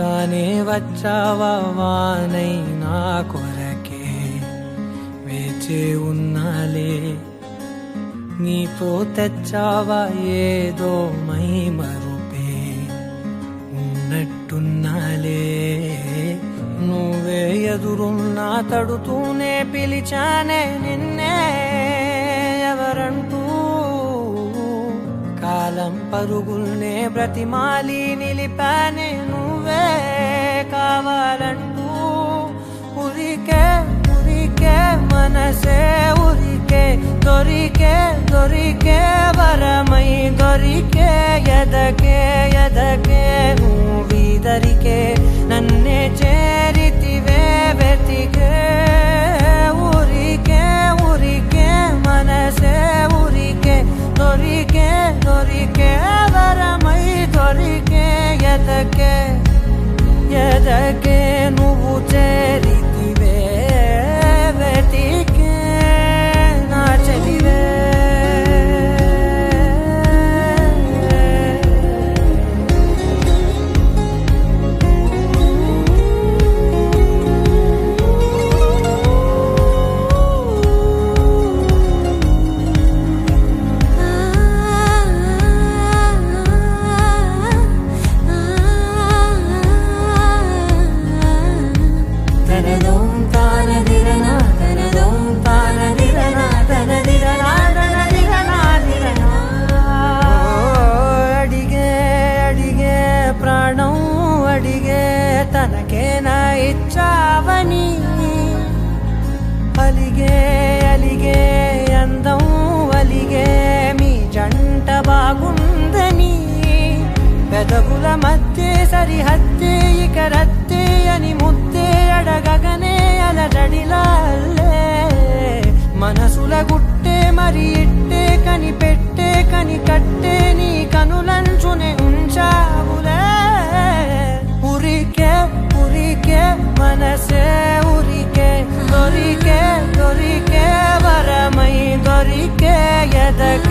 రానే వచ్చావా వానై నా కొరకే వేచే ఉన్నాలే నీతో తెచ్చావా ఏదో మై మరుపే ఉన్నట్టున్నాలే నువ్వే ఎదురున్నా తడుతూనే పిలిచానే నిన్నే ఎవరంటూ కాలం పరుగుల్నే బ్రతిమాలి నిలిపానే నువ్వే కావాలంటూ ఉరికే ఉరికే మనసే ఉరికే దొరికే దొరికే వరమై దొరికే ఎదకే ఎదకే నువ్వీదరికే నన్నే చేరితివే వెతికే ఉరికే ఉరికే మనసే ఉరికే దొరికే దొరికే వరమై దొరికే ఎదకే ఎదకే నువ్వు చేరితివే వెతికే నా చెలివే తనకేనా ఇచ్చావని అలిగే అలిగే అందం అలిగే మీ జంట బాగుందని పెదవుల మధ్య సరిహద్దే ఇక రద్దే అని ముద్దే అడగగనే అలజడిలాల్లే మనసుల గుట్టే మరి ఇట్టే కని పెట్టే కని కట్టే నీ కనులంచునే ఉంచావులే ఉరికే ఉరికే మనసే ఉరికే దొరికే దొరికే వరమై దొరికే ఎదకే